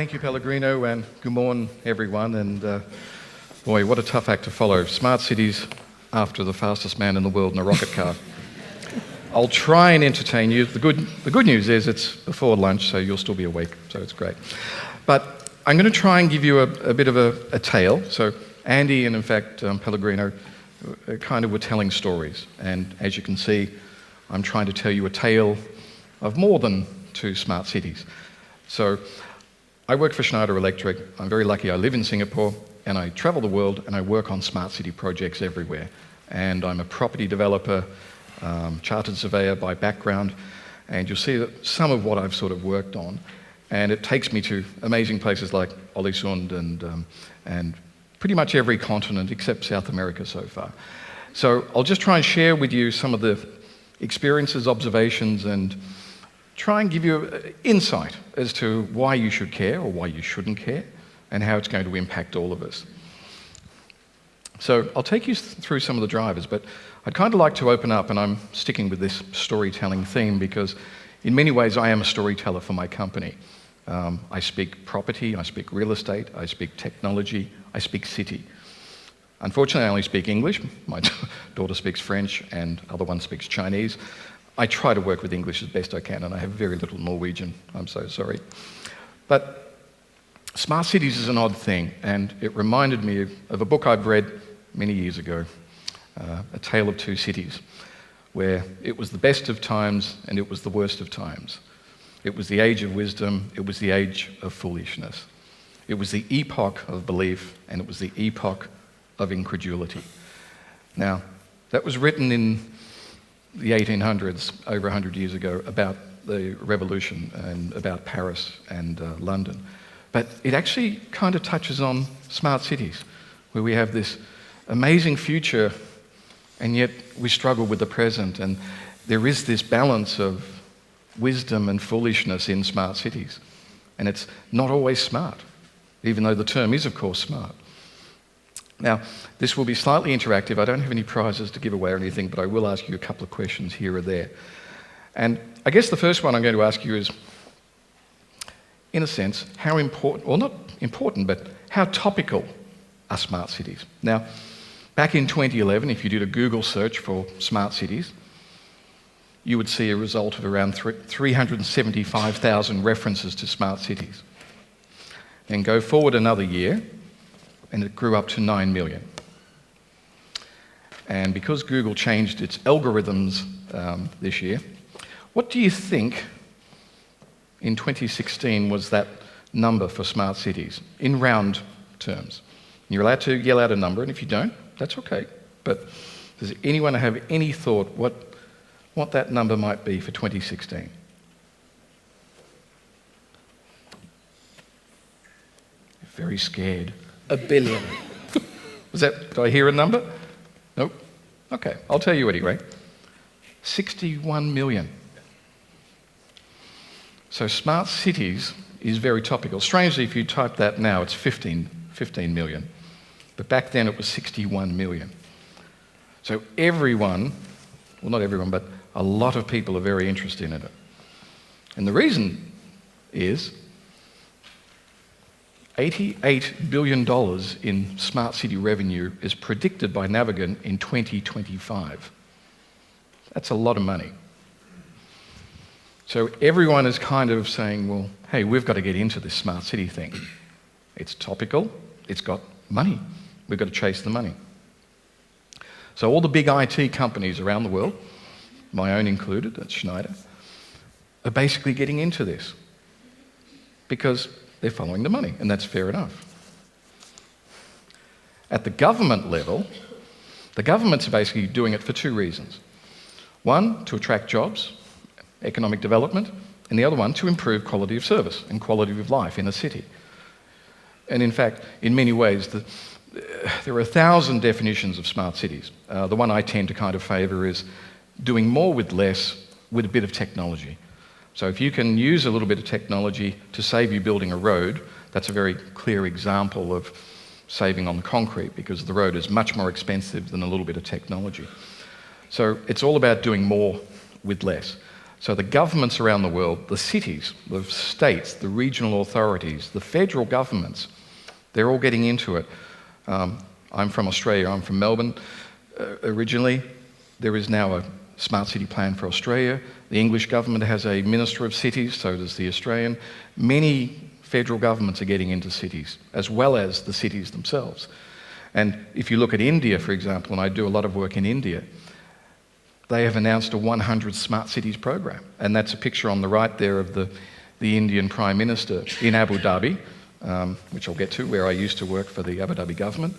Thank you, Pellegrino, and good morning, everyone. And boy, what a tough act to follow. Smart cities after the fastest man in the world in a rocket car. I'll try and entertain you. The good news is it's before lunch, so you'll still be awake, so it's great. But I'm going to try and give you a bit of a tale. So Andy and, in fact, Pellegrino kind of were telling stories. And as you can see, I'm trying to tell you a tale of more than two smart cities. So I work for Schneider Electric. I'm very lucky. I live in Singapore, and I travel the world, and I work on smart city projects everywhere. And I'm a property developer, chartered surveyor by background, and you'll see that some of what I've sort of worked on, and it takes me to amazing places like Aalesund and pretty much every continent except South America so far. So I'll just try and share with you some of the experiences, observations, and try and give you insight as to why you should care or why you shouldn't care, and how it's going to impact all of us. So I'll take you through some of the drivers, but I'd kind of like to open up, and I'm sticking with this storytelling theme because in many ways I am a storyteller for my company. I speak property, I speak real estate, I speak technology, I speak city. Unfortunately, I only speak English. My daughter speaks French and other one speaks Chinese. I try to work with English as best I can, and I have very little Norwegian. I'm so sorry. But smart cities is an odd thing, and it reminded me of a book I've read many years ago, A Tale of Two Cities, where it was the best of times and it was the worst of times. It was the age of wisdom, it was the age of foolishness. It was the epoch of belief, and it was the epoch of incredulity. Now, that was written in the 1800s, over 100 years ago, about the revolution and about Paris and London. But it actually kind of touches on smart cities, where we have this amazing future, and yet we struggle with the present. And there is this balance of wisdom and foolishness in smart cities. And it's not always smart, even though the term is, of course, smart. Now, this will be slightly interactive. I don't have any prizes to give away or anything, but I will ask you a couple of questions here or there. And I guess the first one I'm going to ask you is, in a sense, how important, well, not important, but how topical are smart cities? Now, back in 2011, if you did a Google search for smart cities, you would see a result of around 375,000 references to smart cities. Then go forward another year, and it grew up to 9 million. And because Google changed its algorithms this year, what do you think in 2016 was that number for smart cities, in round terms? You're allowed to yell out a number, and if you don't, that's okay. But does anyone have any thought what that number might be for 2016? Very scared. $1 billion. Did I hear a number? Nope. Okay, I'll tell you anyway. 61 million. So smart cities is very topical. Strangely, if you type that now, it's 15 million. But back then it was 61 million. So everyone, well, not everyone, but a lot of people are very interested in it. And the reason is $88 billion in smart city revenue is predicted by Navigant in 2025. That's a lot of money. So everyone is kind of saying, well, hey, we've got to get into this smart city thing. It's topical, it's got money. We've got to chase the money. So all the big IT companies around the world, my own included, that's Schneider, are basically getting into this because they're following the money, and that's fair enough. At the government level, the governments are basically doing it for two reasons. One, to attract jobs, economic development, and the other one, to improve quality of service and quality of life in a city. And in fact, in many ways, there are 1,000 definitions of smart cities. The one I tend to kind of favour is doing more with less with a bit of technology. So if you can use a little bit of technology to save you building a road, that's a very clear example of saving on the concrete, because the road is much more expensive than a little bit of technology. So it's all about doing more with less. So the governments around the world, the cities, the states, the regional authorities, the federal governments, they're all getting into it. I'm from Australia, I'm from Melbourne originally. There is now a smart city plan for Australia. The English government has a minister of cities, so does the Australian. Many federal governments are getting into cities, as well as the cities themselves. And if you look at India, for example, and I do a lot of work in India, they have announced a 100 smart cities program. And that's a picture on the right there of the Indian Prime Minister in Abu Dhabi, which I'll get to, where I used to work for the Abu Dhabi government.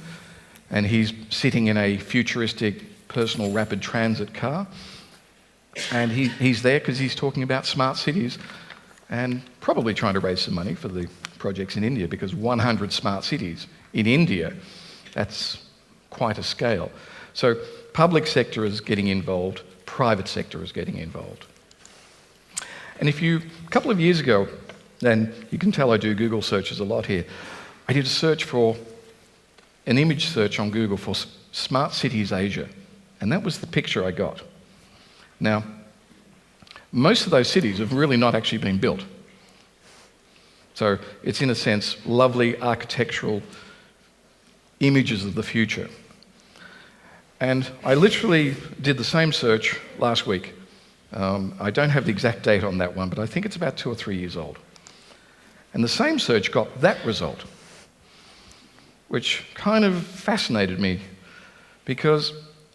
And he's sitting in a futuristic personal rapid transit car. And he's there because he's talking about smart cities and probably trying to raise some money for the projects in India, because 100 smart cities in India, that's quite a scale. So public sector is getting involved, private sector is getting involved. And a couple of years ago, and you can tell I do Google searches a lot here, I did an image search on Google for Smart Cities Asia, and that was the picture I got. Now, most of those cities have really not actually been built. So it's, in a sense, lovely architectural images of the future. And I literally did the same search last week. I don't have the exact date on that one, but I think it's about 2 or 3 years old. And the same search got that result, which kind of fascinated me, because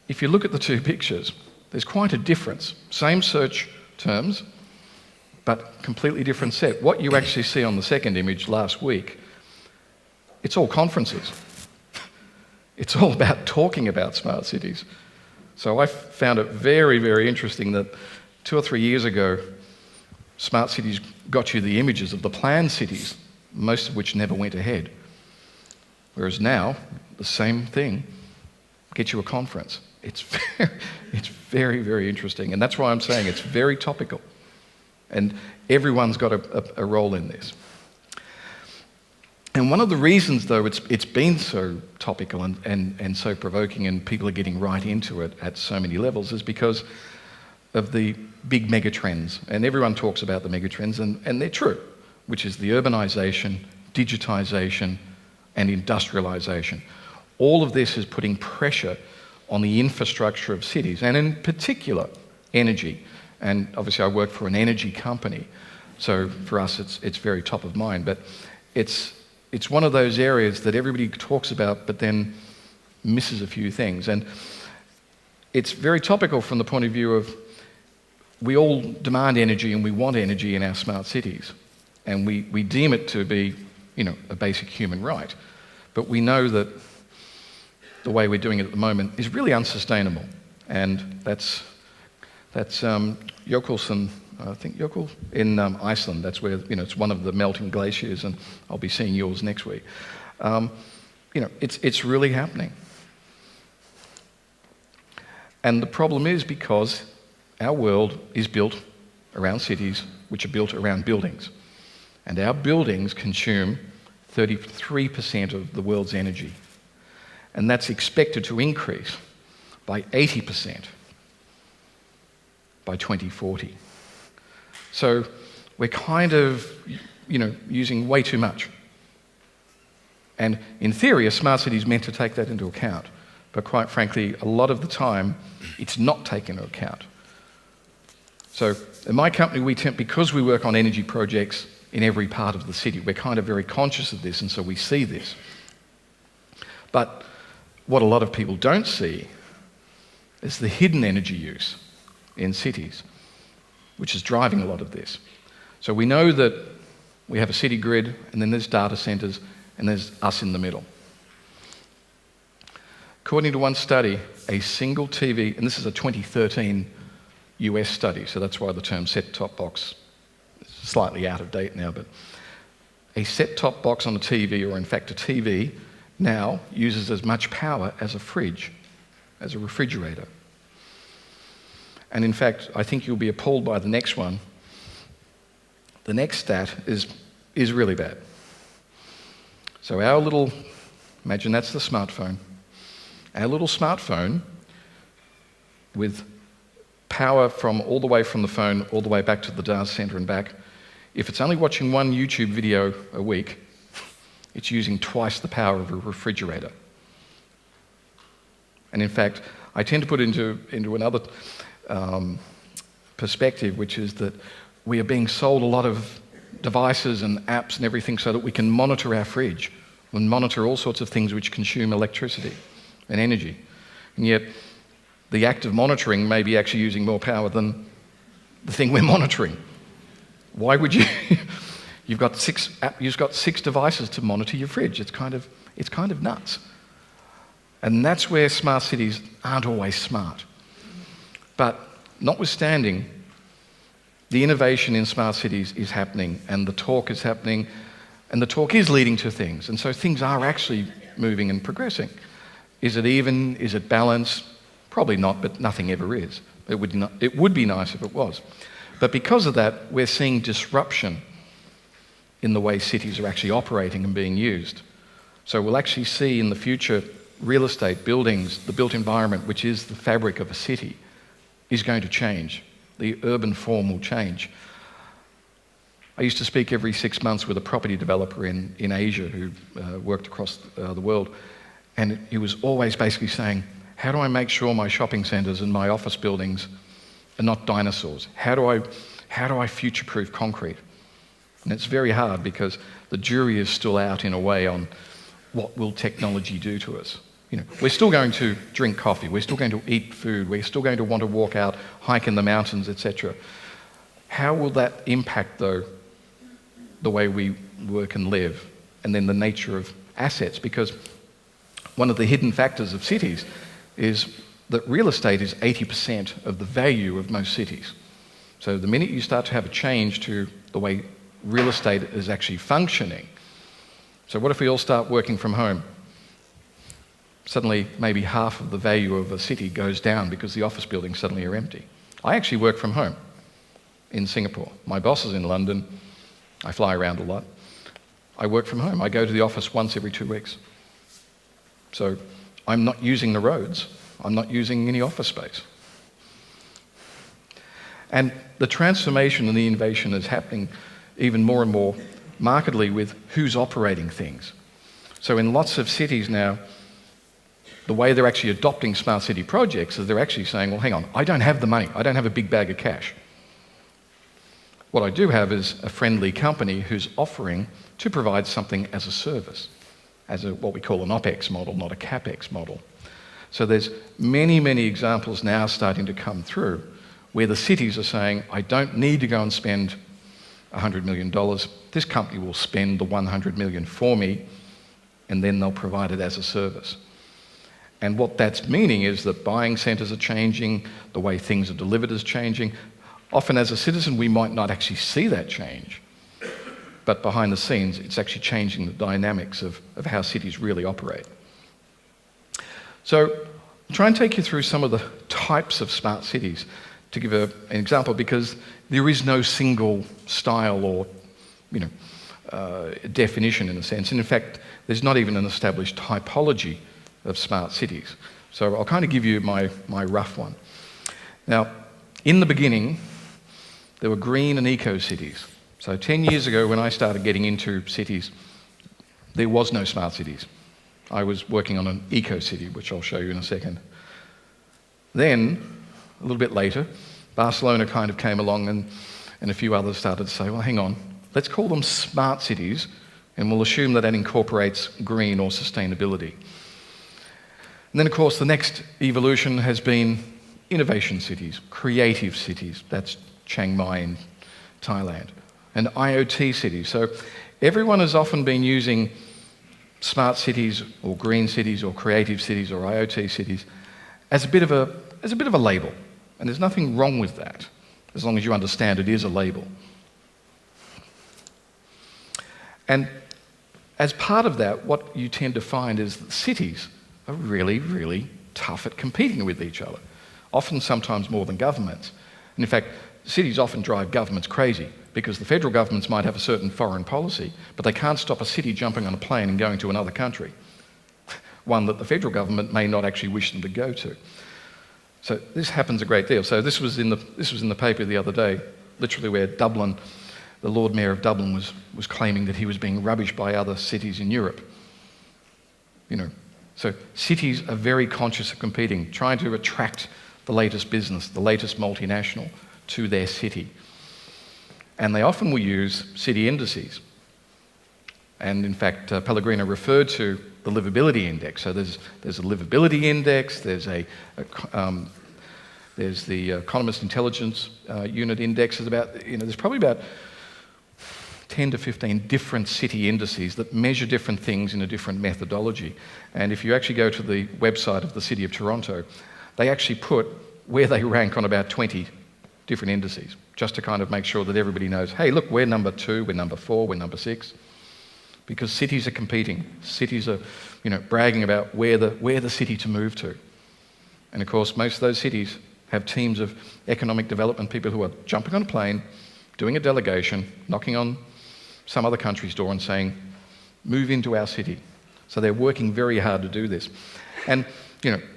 if you look at the two pictures, there's quite a difference. Same search terms, but completely different set. What you actually see on the second image last week, it's all conferences. It's all about talking about smart cities. So I found it very, very interesting that 2 or 3 years ago, smart cities got you the images of the planned cities, most of which never went ahead. Whereas now, the same thing gets you a conference. It's very, very interesting. And that's why I'm saying it's very topical. And everyone's got a role in this. And one of the reasons, though, it's been so topical and so provoking, and people are getting right into it at so many levels, is because of the big megatrends. And everyone talks about the megatrends, and they're true, which is the urbanisation, digitisation, and industrialisation. All of this is putting pressure on the infrastructure of cities, and in particular, energy. And obviously I work for an energy company, so for us it's very top of mind, but it's one of those areas that everybody talks about but then misses a few things. And it's very topical from the point of view of we all demand energy and we want energy in our smart cities, and we deem it to be, a basic human right. But we know that the way we're doing it at the moment is really unsustainable. And that's Jökulsson, I think Jökull, in Iceland. That's where, it's one of the melting glaciers, and I'll be seeing yours next week. It's really happening. And the problem is because our world is built around cities, which are built around buildings. And our buildings consume 33% of the world's energy. And that's expected to increase by 80% by 2040. So we're kind of, using way too much. And in theory, a smart city is meant to take that into account. But quite frankly, a lot of the time, it's not taken into account. So in my company, because we work on energy projects in every part of the city, we're kind of very conscious of this, and so we see this. But what a lot of people don't see is the hidden energy use in cities, which is driving a lot of this. So we know that we have a city grid, and then there's data centres, and there's us in the middle. According to one study, a single TV, and this is a 2013 US study, so that's why the term set-top box is slightly out of date now, but a set-top box on a TV, or in fact a TV, now uses as much power as a fridge, as a refrigerator. And in fact, I think you'll be appalled by the next one. The next stat is really bad. So imagine that's the smartphone. Our little smartphone with power from all the way from the phone all the way back to the data center and back, if it's only watching one YouTube video a week, it's using twice the power of a refrigerator. And in fact, I tend to put into another perspective, which is that we are being sold a lot of devices and apps and everything so that we can monitor our fridge and monitor all sorts of things which consume electricity and energy. And yet, the act of monitoring may be actually using more power than the thing we're monitoring. Why would you? You've got six devices to monitor your fridge. It's kind of nuts. And that's where smart cities aren't always smart. But notwithstanding, the innovation in smart cities is happening, and the talk is happening, and the talk is leading to things. And so things are actually moving and progressing. Is it even? Is it balanced? Probably not, but nothing ever is. It would be nice if it was. But because of that, we're seeing disruption in the way cities are actually operating and being used. So we'll actually see in the future real estate, buildings, the built environment, which is the fabric of a city, is going to change. The urban form will change. I used to speak every 6 months with a property developer in Asia who worked across the world, and he was always basically saying, how do I make sure my shopping centres and my office buildings are not dinosaurs? How do I future-proof concrete? And it's very hard because the jury is still out in a way on what will technology do to us. You know, we're still going to drink coffee, we're still going to eat food, we're still going to want to walk out, hike in the mountains, etc. How will that impact, though, the way we work and live, and then the nature of assets? Because one of the hidden factors of cities is that real estate is 80% of the value of most cities. So the minute you start to have a change to the way real estate is actually functioning, so what if we all start working from home? Suddenly, maybe half of the value of a city goes down because the office buildings suddenly are empty. I actually work from home in Singapore. My boss is in London. I fly around a lot. I work from home. I go to the office once every 2 weeks. So I'm not using the roads. I'm not using any office space. And the transformation and the innovation is happening even more and more markedly with who's operating things. So in lots of cities now, the way they're actually adopting smart city projects is they're actually saying, well, hang on, I don't have the money. I don't have a big bag of cash. What I do have is a friendly company who's offering to provide something as a service, as what we call an OPEX model, not a CAPEX model. So there's many, many examples now starting to come through where the cities are saying, I don't need to go and spend $100 million. This company will spend the $100 million for me, and then they'll provide it as a service. And what that's meaning is that buying centres are changing, the way things are delivered is changing. Often as a citizen, we might not actually see that change, but behind the scenes, it's actually changing the dynamics of how cities really operate. So I'll try and take you through some of the types of smart cities to give an example, because there is no single style or definition in a sense. And in fact, there's not even an established typology of smart cities. So I'll kind of give you my rough one. Now, in the beginning, there were green and eco cities. So 10 years ago, when I started getting into cities, there was no smart cities. I was working on an eco city, which I'll show you in a second. Then, a little bit later, Barcelona kind of came along and a few others started to say, well, hang on, let's call them smart cities, and we'll assume that incorporates green or sustainability. And then, of course, the next evolution has been innovation cities, creative cities. That's Chiang Mai in Thailand. And IoT cities. So everyone has often been using smart cities or green cities or creative cities or IoT cities as a bit of a label. And there's nothing wrong with that, as long as you understand it is a label. And as part of that, what you tend to find is that cities are really, really tough at competing with each other, often sometimes more than governments. And in fact, cities often drive governments crazy because the federal governments might have a certain foreign policy, but they can't stop a city jumping on a plane and going to another country, one that the federal government may not actually wish them to go to. So this happens a great deal. So this was in the paper the other day, literally where Dublin, the Lord Mayor of Dublin was claiming that he was being rubbished by other cities in Europe. So cities are very conscious of competing, trying to attract the latest business, the latest multinational to their city. And they often will use city indices. And in fact, Pellegrino referred to the livability index. So there's a livability index, there's the Economist Intelligence Unit Index. There's probably about 10 to 15 different city indices that measure different things in a different methodology. And if you actually go to the website of the City of Toronto, they actually put where they rank on about 20 different indices, just to kind of make sure that everybody knows, hey, look, we're number 2, we're number 4, we're number 6. Because cities are competing. Cities are, bragging about where the city to move to. And of course, most of those cities have teams of economic development people who are jumping on a plane, doing a delegation, knocking on some other country's door and saying, move into our city. So they're working very hard to do this. And,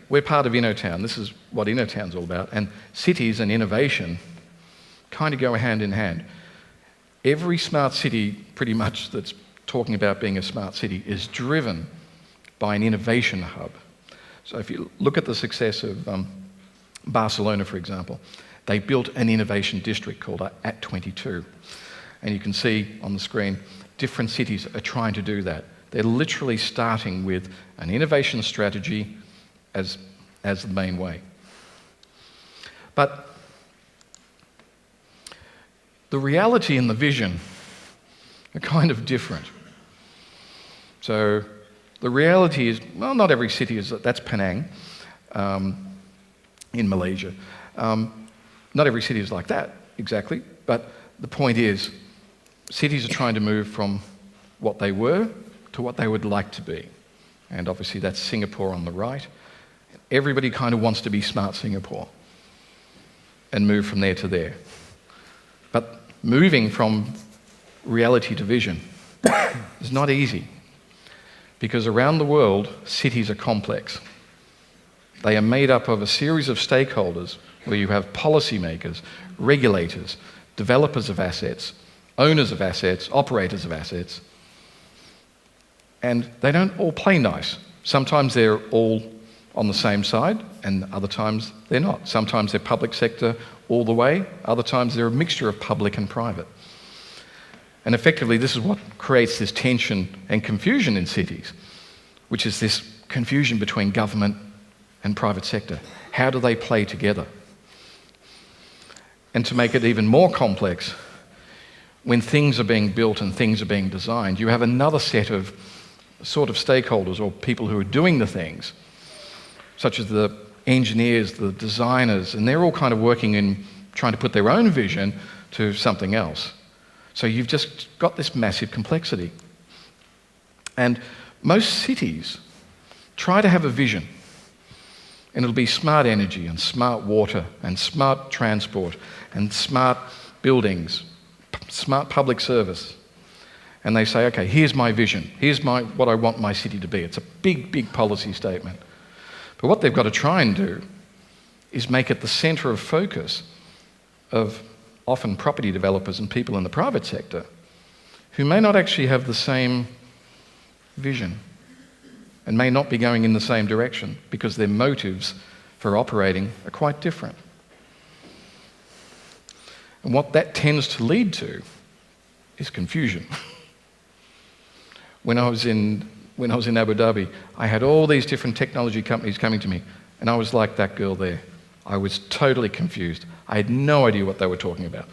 we're part of InnoTown. This is what InnoTown's all about. And cities and innovation kind of go hand in hand. Every smart city, pretty much, that's talking about being a smart city is driven by an innovation hub. So if you look at the success of Barcelona, for example, they built an innovation district called At22. And you can see on the screen, different cities are trying to do that. They're literally starting with an innovation strategy as the main way. But the reality and the vision are kind of different. So the reality is, well, not every city is, that's Penang in Malaysia. Not every city is like that, exactly. But the point is, cities are trying to move from what they were to what they would like to be. And obviously that's Singapore on the right. Everybody kind of wants to be smart Singapore and move from there to there. But moving from reality to vision is not easy, because around the world, cities are complex. They are made up of a series of stakeholders where you have policymakers, regulators, developers of assets, owners of assets, operators of assets, and they don't all play nice. Sometimes they're all on the same side, and other times they're not. Sometimes they're public sector all the way, other times they're a mixture of public and private. And effectively, this is what creates this tension and confusion in cities, which is this confusion between government and private sector. How do they play together? And to make it even more complex, when things are being built and things are being designed, you have another set of sort of stakeholders or people who are doing the things, such as the engineers, the designers, and they're all kind of working in trying to put their own vision to something else. So you've just got this massive complexity. And most cities try to have a vision, and it'll be smart energy and smart water and smart transport and smart buildings, smart public service. And they say, okay, here's my vision. Here's what I want my city to be. It's a big, big policy statement. But what they've got to try and do is make it the centre of focus of often property developers and people in the private sector who may not actually have the same vision and may not be going in the same direction because their motives for operating are quite different. And what that tends to lead to is confusion. When I was in Abu Dhabi, I had all these different technology companies coming to me, and I was like that girl there. I was totally confused. I had no idea what they were talking about.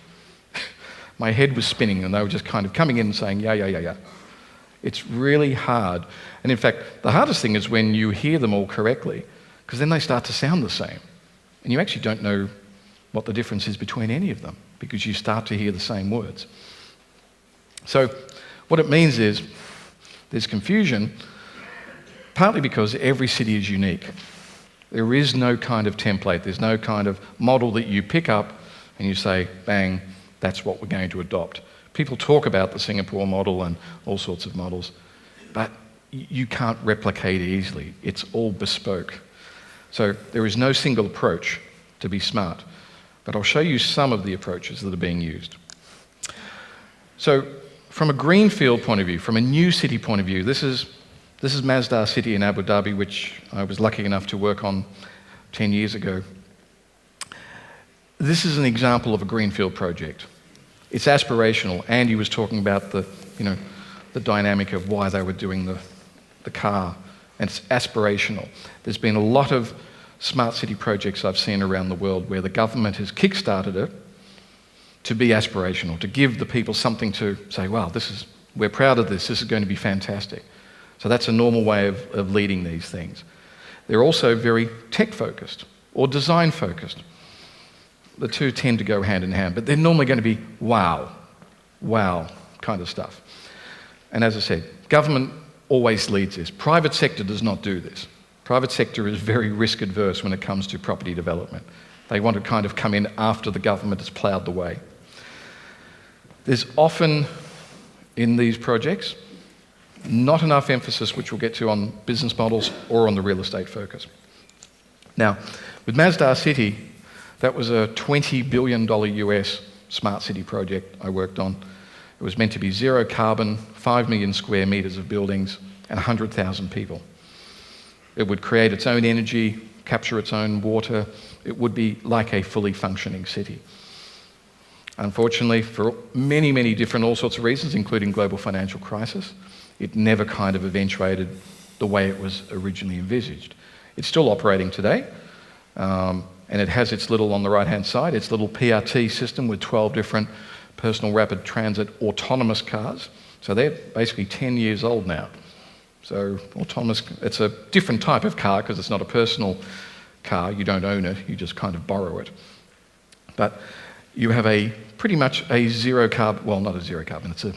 My head was spinning, and they were just kind of coming in and saying, yeah. It's really hard. And in fact, the hardest thing is when you hear them all correctly, because then they start to sound the same. And you actually don't know what the difference is between any of them, because you start to hear the same words. So what it means is there's confusion, partly because every city is unique. There is no kind of template. There's no kind of model that you pick up and you say, bang, that's what we're going to adopt. People talk about the Singapore model and all sorts of models, but you can't replicate it easily. It's all bespoke. So there is no single approach to be smart. But I'll show you some of the approaches that are being used. So from a greenfield point of view, from a new city point of view, this is Masdar City in Abu Dhabi, which I was lucky enough to work on 10 years ago. This is an example of a greenfield project. It's aspirational. Andy was talking about the dynamic of why they were doing the car, and it's aspirational. There's been a lot of smart city projects I've seen around the world where the government has kick-started it to be aspirational, to give the people something to say, wow, we're proud of this is going to be fantastic. So that's a normal way of leading these things. They're also very tech-focused or design-focused. The two tend to go hand in hand, but they're normally going to be wow kind of stuff. And as I said, government always leads this. Private sector does not do this. Private sector is very risk-adverse when it comes to property development. They want to kind of come in after the government has ploughed the way. There's often, in these projects, not enough emphasis, which we'll get to, on business models or on the real estate focus. Now, with Masdar City, that was a $20 billion US smart city project I worked on. It was meant to be zero carbon, 5 million square metres of buildings, and 100,000 people. It would create its own energy, capture its own water. It would be like a fully functioning city. Unfortunately, for many, many different all sorts of reasons, including global financial crisis, it never kind of eventuated the way it was originally envisaged. It's still operating today, and it has its little, on the right-hand side, its little PRT system with 12 different personal rapid transit autonomous cars. So they're basically 10 years old now. So autonomous, it's a different type of car because it's not a personal car. You don't own it, you just kind of borrow it. But you have pretty much a zero carbon, well, not a zero carbon, it's a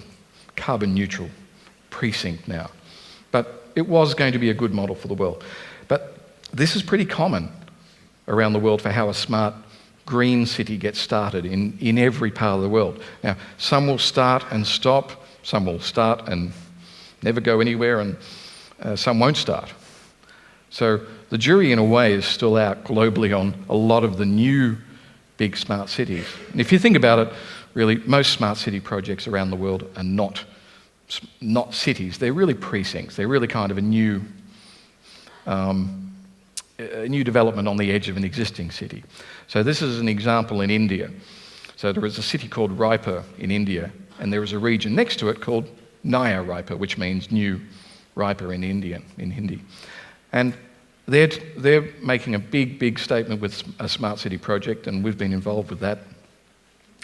carbon neutral precinct now. But it was going to be a good model for the world. But this is pretty common around the world for how a smart green city gets started in every part of the world. Now, some will start and stop, some will start and never go anywhere, and some won't start. So the jury, in a way, is still out globally on a lot of the new big smart cities. And if you think about it, really, most smart city projects around the world are not cities. They're really precincts. They're really kind of a new development on the edge of an existing city. So this is an example in India. So there is a city called Raipur in India, and there is a region next to it called Naya Raipur, which means new Raipur in Hindi. And they're making a big statement with a smart city project, and we've been involved with that.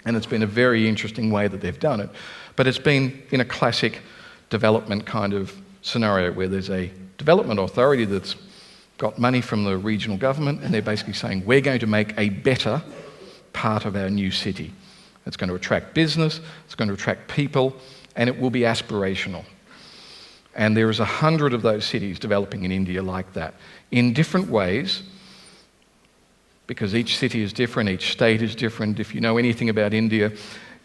And it's been a very interesting way that they've done it. But it's been in a classic development kind of scenario where there's a development authority that's got money from the regional government, and they're basically saying, we're going to make a better part of our new city. It's going to attract business, it's going to attract people, and it will be aspirational. And there is 100 of those cities developing in India like that, in different ways, because each city is different, each state is different. If you know anything about India,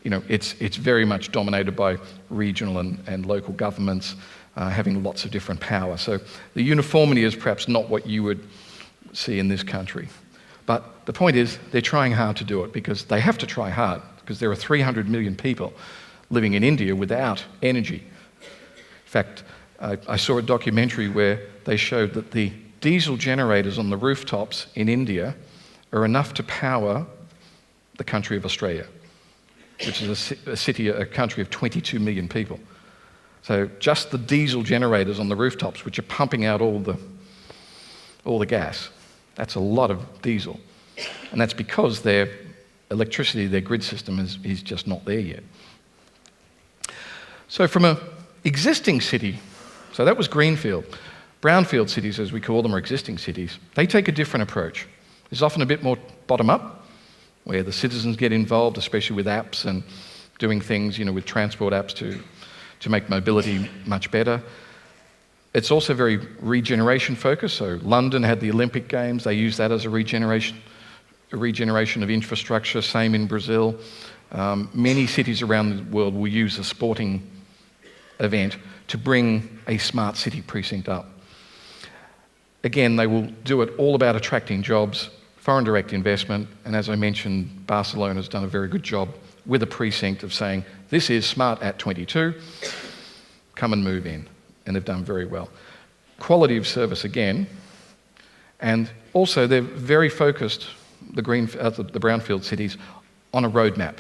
you know, it's very much dominated by regional and local governments, having lots of different power. So the uniformity is perhaps not what you would see in this country. But the point is, they're trying hard to do it because they have to try hard, because there are 300 million people living in India without energy. In fact, I saw a documentary where they showed that the diesel generators on the rooftops in India are enough to power the country of Australia, which is a country of 22 million people. So just the diesel generators on the rooftops, which are pumping out all the gas, that's a lot of diesel. And that's because their electricity, their grid system is just not there yet. So from an existing city, so that was greenfield. Brownfield cities, as we call them, are existing cities. They take a different approach. It's often a bit more bottom-up, where the citizens get involved, especially with apps and doing things, you know, with transport apps to make mobility much better. It's also very regeneration focused. So London had the Olympic Games. They used that as a regeneration of infrastructure. Same in Brazil. Many cities around the world will use a sporting event to bring a smart city precinct up. Again, they will do it all about attracting jobs, foreign direct investment, and as I mentioned, Barcelona's done a very good job with a precinct of saying, this is smart at 22, come and move in. And they've done very well. Quality of service again, and also they're very focused, the brownfield cities, on a roadmap.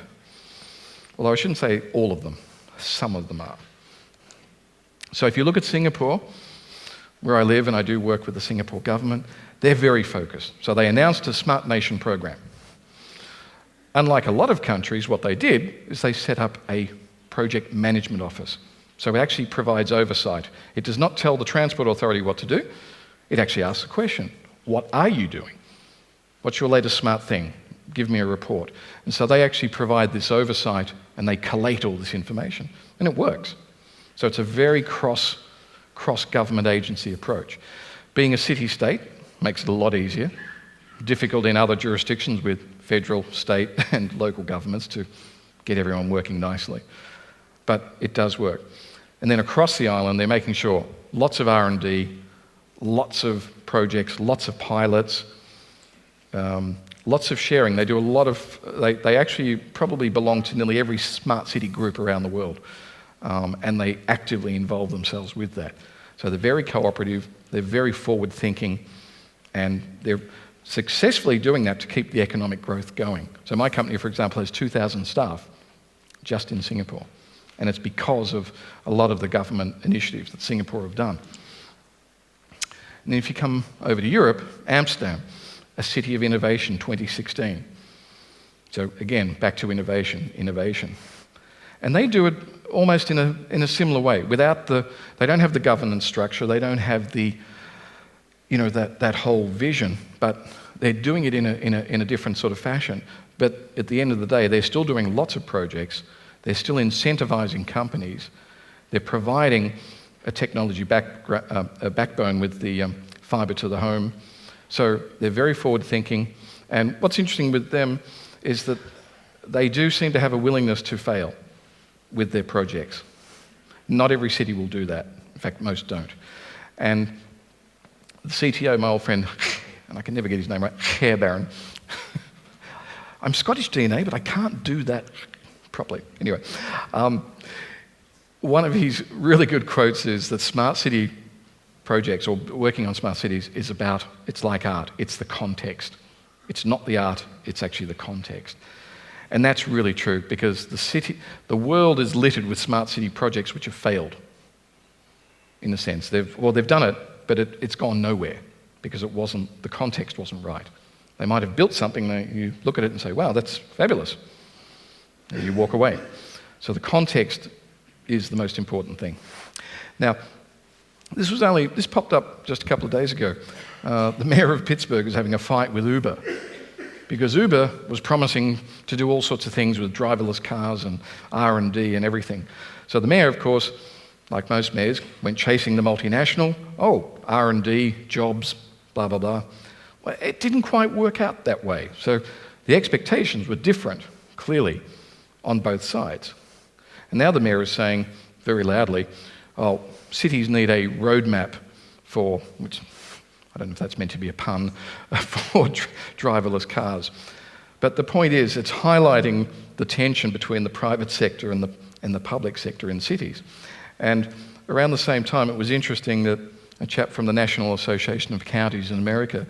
Although I shouldn't say all of them, some of them are. So if you look at Singapore, where I live and I do work with the Singapore government, they're very focused. So they announced a Smart Nation program. Unlike a lot of countries, what they did is they set up a project management office. So it actually provides oversight. It does not tell the Transport Authority what to do. It actually asks a question. What are you doing? What's your latest smart thing? Give me a report. And so they actually provide this oversight and they collate all this information. And it works. So it's a very cross-government agency approach. Being a city-state makes it a lot easier. Difficult in other jurisdictions with federal, state and local governments to get everyone working nicely. But it does work. And then across the island, they're making sure lots of R&D, lots of projects, lots of pilots, lots of sharing. They do a lot of, they actually probably belong to nearly every smart city group around the world. And they actively involve themselves with that. So they're very cooperative, they're very forward-thinking, and they're successfully doing that to keep the economic growth going. So my company, for example, has 2,000 staff just in Singapore. And it's because of a lot of the government initiatives that Singapore have done. And then if you come over to Europe, Amsterdam, a city of innovation, 2016. So again, back to innovation. And they do it almost in a similar way. They don't have the governance structure, they don't have the, that whole vision, but they're doing it in a different sort of fashion. But at the end of the day, they're still doing lots of projects, they're still incentivizing companies, they're providing a technology backbone with the fibre to the home. So they're very forward-thinking. And what's interesting with them is that they do seem to have a willingness to fail with their projects. Not every city will do that. In fact, most don't. And the CTO, my old friend, and I can never get his name right, Herr Baron. I'm Scottish DNA, but I can't do that properly. Anyway, one of his really good quotes is that smart city projects, or working on smart cities, it's like art. It's the context. It's not the art, it's actually the context. And that's really true, because the world is littered with smart city projects which have failed, in a sense. They've done it, but it's gone nowhere, because the context wasn't right. They might have built something, you look at it and say, wow, that's fabulous. And you walk away. So the context is the most important thing. Now, this popped up just a couple of days ago. The mayor of Pittsburgh is having a fight with Uber, because Uber was promising to do all sorts of things with driverless cars and R&D and everything. So the mayor, of course, like most mayors, went chasing the multinational. Oh, R&D, jobs, blah, blah, blah. Well, it didn't quite work out that way. So the expectations were different, clearly, on both sides. And now the mayor is saying very loudly, oh, cities need a roadmap for, which I don't know if that's meant to be a pun, for driverless cars. But the point is, it's highlighting the tension between the private sector and the public sector in cities. And around the same time, it was interesting that a chap from the National Association of Counties in America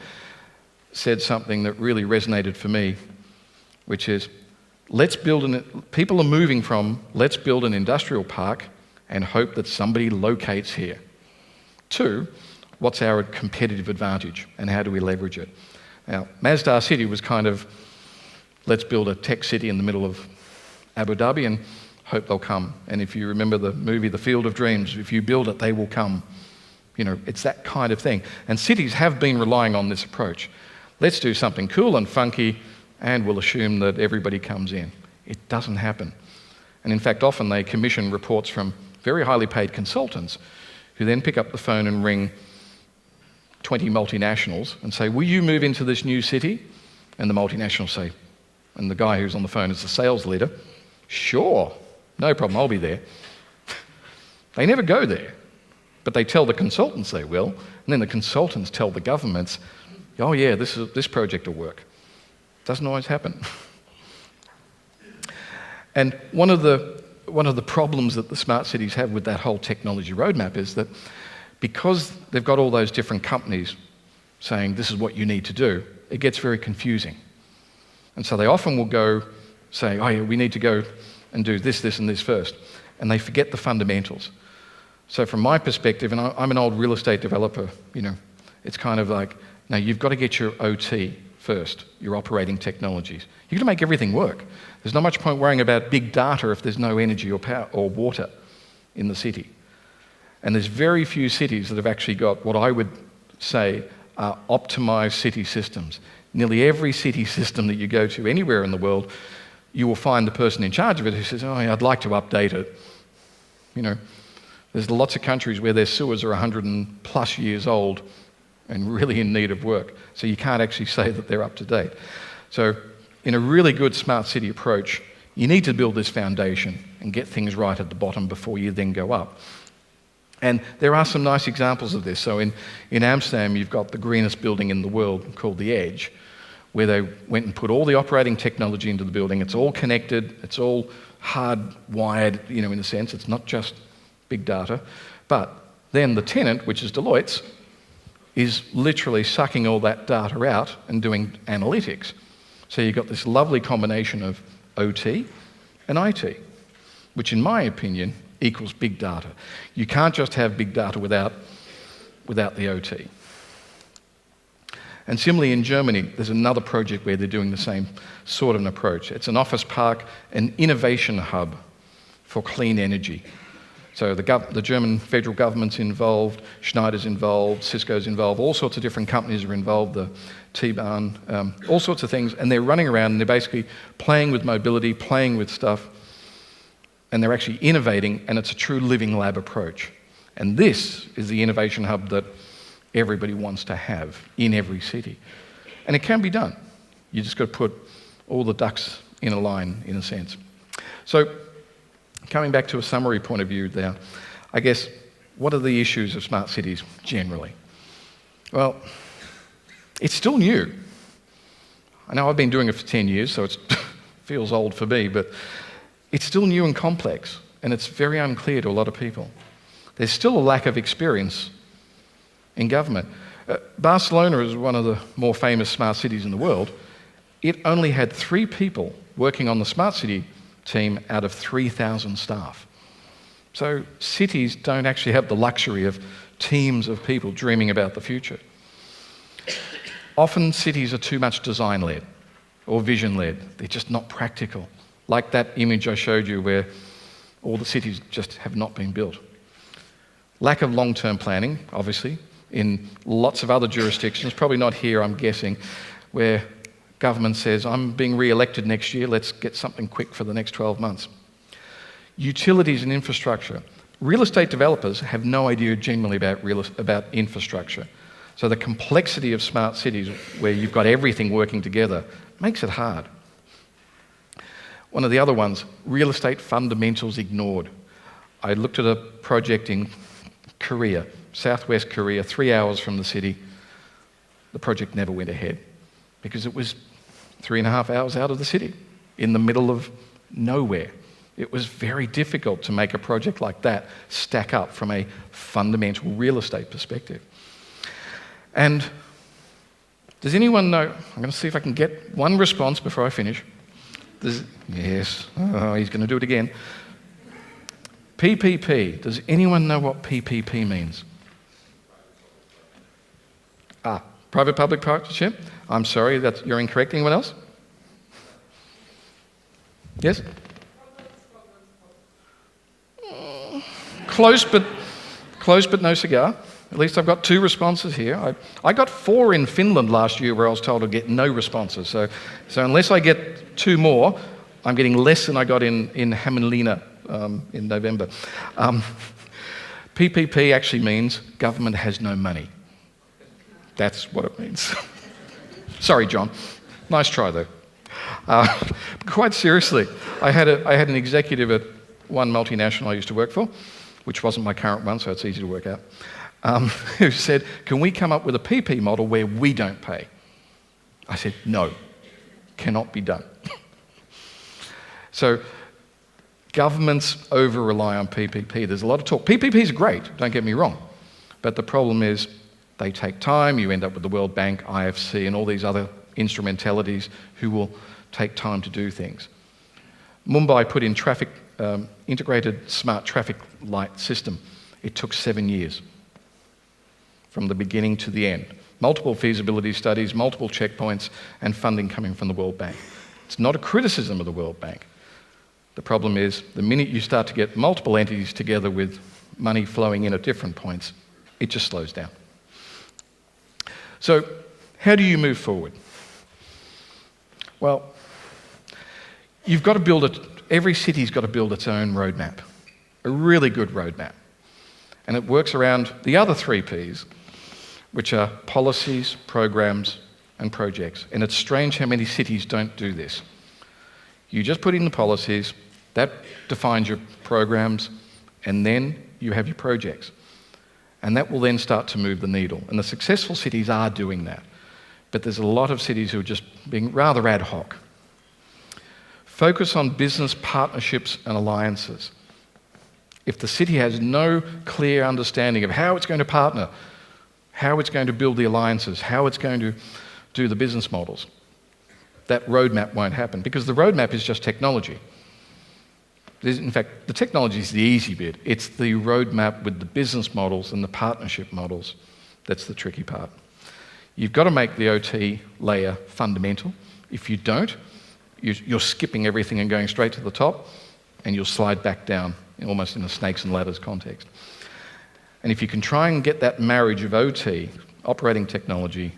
said something that really resonated for me, which is, people are moving from, let's build an industrial park and hope that somebody locates here, to what's our competitive advantage and how do we leverage it? Now, Masdar City was kind of, let's build a tech city in the middle of Abu Dhabi and hope they'll come. And if you remember the movie The Field of Dreams, if you build it, they will come. It's that kind of thing. And cities have been relying on this approach. Let's do something cool and funky and we'll assume that everybody comes in. It doesn't happen. And in fact, often they commission reports from very highly paid consultants who then pick up the phone and ring 20 multinationals and say, will you move into this new city? And the multinationals say, and the guy who's on the phone is the sales leader, sure, no problem, I'll be there. They never go there, but they tell the consultants they will, and then the consultants tell the governments, Oh yeah, this project will work. Doesn't always happen. And one of the problems that the smart cities have with that whole technology roadmap is that because they've got all those different companies saying this is what you need to do, it gets very confusing. And so they often will go say, oh yeah, we need to go and do this, this and this first. And they forget the fundamentals. So from my perspective, and I'm an old real estate developer, it's kind of like, no, you've got to get your OT first, your operating technologies. You've got to make everything work. There's not much point worrying about big data if there's no energy or power or water in the city. And there's very few cities that have actually got what I would say are optimized city systems. Nearly every city system that you go to anywhere in the world, you will find the person in charge of it who says, oh, yeah, I'd like to update it. There's lots of countries where their sewers are 100+ years old and really in need of work. So you can't actually say that they're up to date. So in a really good smart city approach, you need to build this foundation and get things right at the bottom before you then go up. And there are some nice examples of this. So in Amsterdam, you've got the greenest building in the world called The Edge, where they went and put all the operating technology into the building. It's all connected, it's all hardwired, in a sense. It's not just big data. But then the tenant, which is Deloitte's, is literally sucking all that data out and doing analytics. So you've got this lovely combination of OT and IT, which in my opinion equals big data. You can't just have big data without the OT. And similarly in Germany, there's another project where they're doing the same sort of an approach. It's an office park, an innovation hub for clean energy. So the German federal government's involved, Schneider's involved, Cisco's involved, all sorts of different companies are involved, the T-Bahn, all sorts of things, and they're running around and they're basically playing with mobility, playing with stuff, and they're actually innovating, and it's a true living lab approach. And this is the innovation hub that everybody wants to have in every city. And it can be done. You just got to put all the ducks in a line, in a sense. So, coming back to a summary point of view there, I guess, what are the issues of smart cities generally? Well, it's still new. I know I've been doing it for 10 years, so it feels old for me, but it's still new and complex, and it's very unclear to a lot of people. There's still a lack of experience in government. Barcelona is one of the more famous smart cities in the world. It only had 3 people working on the smart city team out of 3,000 staff. So cities don't actually have the luxury of teams of people dreaming about the future. Often cities are too much design-led or vision-led. They're just not practical. Like that image I showed you where all the cities just have not been built. Lack of long-term planning, obviously, in lots of other jurisdictions, probably not here, I'm guessing, where government says, I'm being re-elected next year, let's get something quick for the next 12 months. Utilities and infrastructure. Real estate developers have no idea generally about infrastructure. So the complexity of smart cities, where you've got everything working together, makes it hard. One of the other ones, real estate fundamentals ignored. I looked at a project in Korea, Southwest Korea, 3 hours from the city. The project never went ahead because it was 3.5 hours out of the city, in the middle of nowhere. It was very difficult to make a project like that stack up from a fundamental real estate perspective. And does anyone know, I'm going to see if I can get one response before I finish. Yes, he's going to do it again. PPP, does anyone know what PPP means? Private-public partnership? I'm sorry, you're incorrect. Anyone else? Yes? Close, but no cigar. At least I've got 2 responses here. I got 4 in Finland last year where I was told to get no responses. So unless I get 2 more, I'm getting less than I got in Hämeenlinna in November. PPP actually means government has no money. That's what it means. Sorry, John. Nice try, though. Quite seriously, I had an executive at one multinational I used to work for, which wasn't my current one, so it's easy to work out, who said, can we come up with a PP model where we don't pay? I said, no, cannot be done. So governments over-rely on PPP. There's a lot of talk. PPPs are great, don't get me wrong. But the problem is they take time. You end up with the World Bank, IFC, and all these other instrumentalities who will take time to do things. Mumbai put in integrated smart traffic light system. It took 7 years from the beginning to the end. Multiple feasibility studies, multiple checkpoints, and funding coming from the World Bank. It's not a criticism of the World Bank. The problem is the minute you start to get multiple entities together with money flowing in at different points, it just slows down. So how do you move forward? Well, you've got to build it. Every city's got to build its own roadmap, a really good roadmap. And it works around the other 3 Ps, which are policies, programs, and projects. And it's strange how many cities don't do this. You just put in the policies, that defines your programs, and then you have your projects. And that will then start to move the needle. And the successful cities are doing that. But there's a lot of cities who are just being rather ad hoc. Focus on business partnerships and alliances. If the city has no clear understanding of how it's going to partner, how it's going to build the alliances, how it's going to do the business models, that roadmap won't happen, because the roadmap is just technology. In fact, the technology is the easy bit. It's the roadmap with the business models and the partnership models that's the tricky part. You've got to make the OT layer fundamental. If you don't, you're skipping everything and going straight to the top, and you'll slide back down, almost in a snakes and ladders context. And if you can try and get that marriage of OT, operating technology,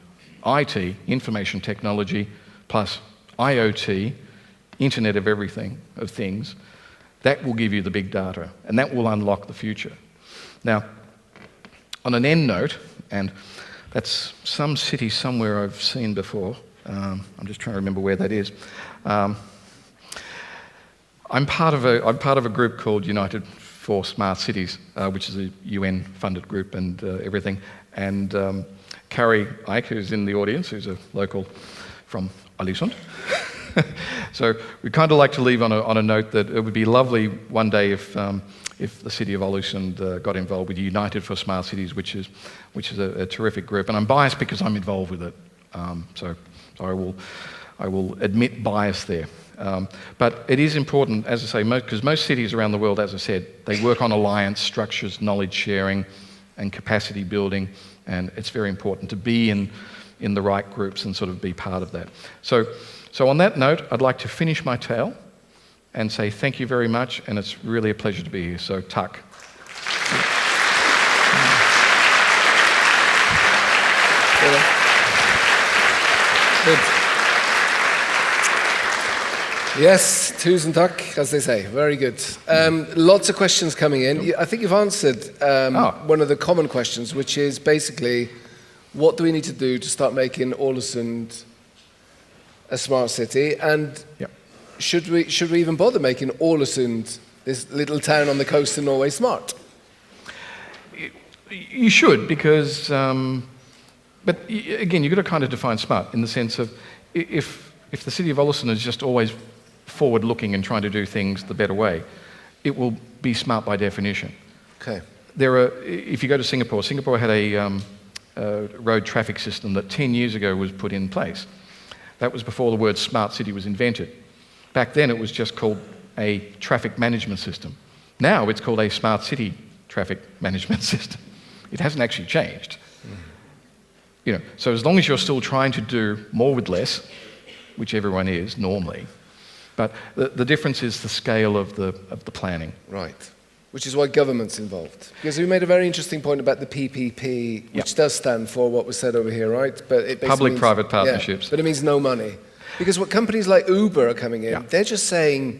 IT, information technology, plus IoT, Internet of Everything, of things, that will give you the big data, and that will unlock the future. Now, on an end note, and that's some city somewhere I've seen before, I'm just trying to remember where that is. I'm part of a group called United for Smart Cities, which is a UN-funded group and everything. And Carrie Ike, who's in the audience, who's a local from Aalesund. So we kind of like to leave on a note that it would be lovely one day if the city of Aalesund got involved with United for Smart Cities, which is a terrific group. And I'm biased because I'm involved with it. So I will admit bias there. But it is important, as I say, because most cities around the world, as I said, they work on alliance structures, knowledge sharing, and capacity building, and it's very important to be in the right groups and sort of be part of that. So on that note, I'd like to finish my tale and say thank you very much, and it's really a pleasure to be here. So, tak. Good. Yes, tusen tak, as they say. Very good. Lots of questions coming in. I think you've answered one of the common questions, which is basically, what do we need to do to start making Aalesund a smart city? And should we even bother making Aalesund, this little town on the coast of Norway, smart? You should, because, but again, you've got to kind of define smart in the sense of if the city of Aalesund is just always forward-looking and trying to do things the better way, it will be smart by definition. Okay. If you go to Singapore, Singapore had a road traffic system that 10 years ago was put in place. That was before the word smart city was invented. Back then it was just called a traffic management system. Now it's called a smart city traffic management system. It hasn't actually changed. So as long as you're still trying to do more with less, which everyone is normally, but the difference is the scale of the planning. Right. Which is why government's involved. Because we made a very interesting point about the PPP, which does stand for what was said over here, right? But it Public-private partnerships. But it means no money. Because what companies like Uber are coming in, they're just saying,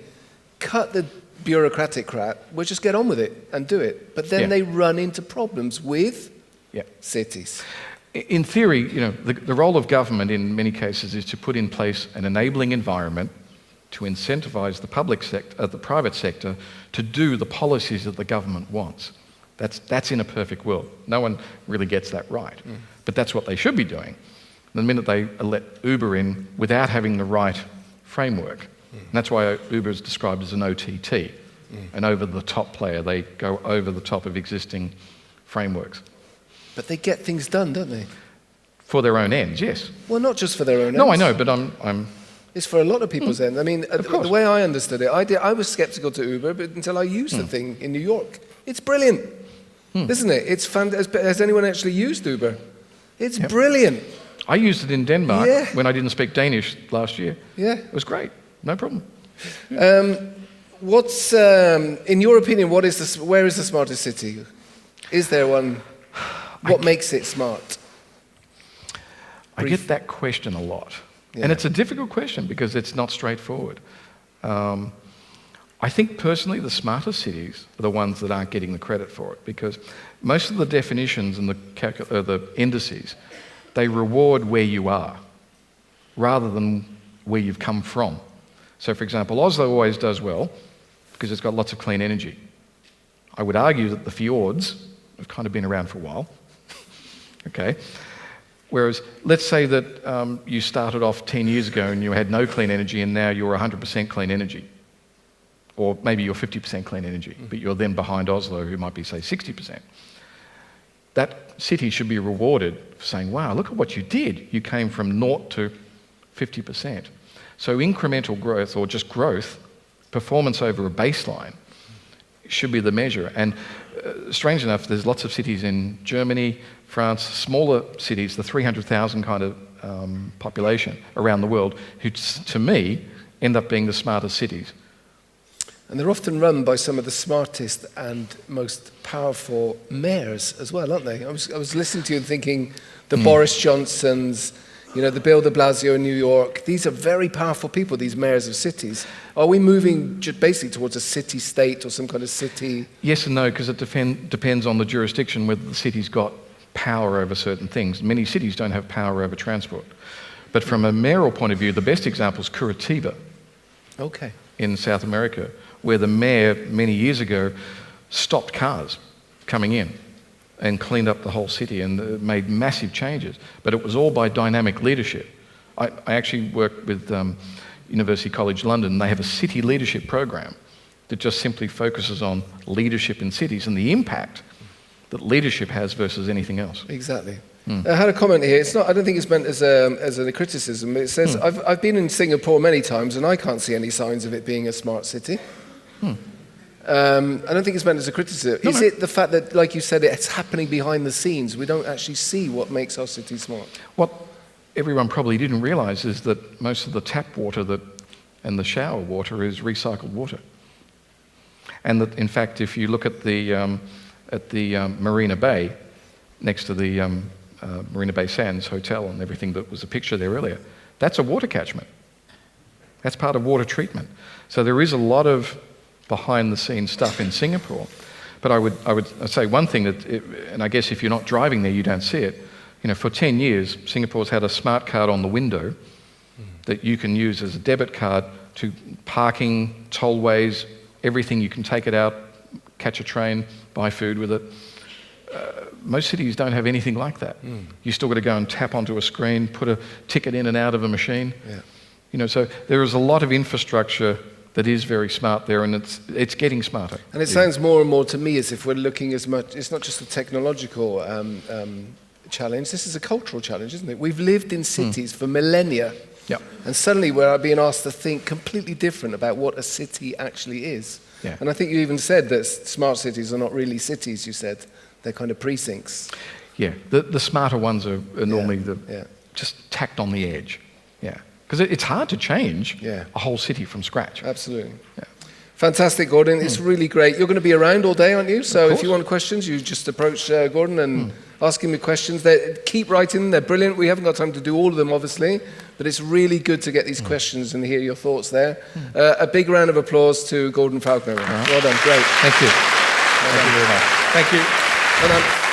cut the bureaucratic crap, we'll just get on with it and do it. But then they run into problems with cities. In theory, the role of government in many cases is to put in place an enabling environment to incentivize the private sector to do the policies that the government wants. That's in a perfect world. No one really gets that right. But that's what they should be doing. the minute they let Uber in without having the right framework. And that's why Uber is described as an OTT, an over-the-top player. They go over the top of existing frameworks. But they get things done, don't they? For their own ends, yes. Well, not just for their own ends. No, I know, but I'm It's for a lot of people's ends. I mean, the way I understood it, I was skeptical to Uber but until I used the thing in New York. It's brilliant, isn't it? It's fun. Has anyone actually used Uber? It's brilliant. I used it in Denmark when I didn't speak Danish last year. Yeah. It was great. No problem. What's, in your opinion, where is the smartest city? Is there one? What makes it smart? I get that question a lot. Yeah. And it's a difficult question because it's not straightforward. I think personally the smartest cities are the ones that aren't getting the credit for it, because most of the definitions and the indices, they reward where you are rather than where you've come from. So for example, Oslo always does well because it's got lots of clean energy. I would argue that the fjords have kind of been around for a while. Okay. Whereas, let's say that you started off 10 years ago and you had no clean energy and now you're 100% clean energy. Or maybe you're 50% clean energy, but you're then behind Oslo, who might be, say, 60%. That city should be rewarded for saying, wow, look at what you did. You came from 0 to 50%. So incremental growth, or just growth, performance over a baseline, should be the measure. And strange enough, there's lots of cities in Germany, France, smaller cities, the 300,000 kind of population around the world, who, to me, end up being the smartest cities. And they're often run by some of the smartest and most powerful mayors as well, aren't they? I was listening to you and thinking the Boris Johnsons, the Bill de Blasio in New York. These are very powerful people, these mayors of cities. Are we moving basically towards a city-state or some kind of city? Yes and no, because it depends on the jurisdiction whether the city's got power over certain things. Many cities don't have power over transport. But from a mayoral point of view, the best example is Curitiba in South America, where the mayor many years ago stopped cars coming in and cleaned up the whole city and made massive changes. But it was all by dynamic leadership. I actually worked with University College London. They have a city leadership program that just simply focuses on leadership in cities and the impact that leadership has versus anything else. Exactly. I had a comment here. It's not. I don't think it's meant as a criticism. It says, I've been in Singapore many times and I can't see any signs of it being a smart city. I don't think it's meant as a criticism. Is it the fact that, like you said, it's happening behind the scenes? We don't actually see what makes our city smart. What everyone probably didn't realise is that most of the tap water and the shower water is recycled water. And that, in fact, if you look at the Marina Bay, next to the Marina Bay Sands Hotel and everything that was a picture there earlier, that's a water catchment. That's part of water treatment. So there is a lot of behind-the-scenes stuff in Singapore. But I would say one thing and I guess if you're not driving there, you don't see it. For 10 years, Singapore's had a smart card on the window that you can use as a debit card to parking, tollways, everything. You can take it out, catch a train, buy food with it. Most cities don't have anything like that. You still got to go and tap onto a screen, put a ticket in and out of a machine. Yeah. So there is a lot of infrastructure that is very smart there, and it's getting smarter. And it sounds more and more to me as if we're looking as much. It's not just a technological challenge. This is a cultural challenge, isn't it? We've lived in cities for millennia, and suddenly we're being asked to think completely different about what a city actually is. Yeah. And I think you even said that smart cities are not really cities. You said they're kind of precincts. Yeah, the smarter ones are normally just tacked on the edge. Yeah. Because it's hard to change a whole city from scratch. Absolutely. Yeah. Fantastic, Gordon. It's really great. You're going to be around all day, aren't you? So if you want questions, you just approach Gordon and ask him the questions. Keep writing. They're brilliant. We haven't got time to do all of them, obviously, but it's really good to get these questions and hear your thoughts there. A big round of applause to Gordon Falconer. Well done. Great. Thank you. Thank you very much. Thank you. Well done.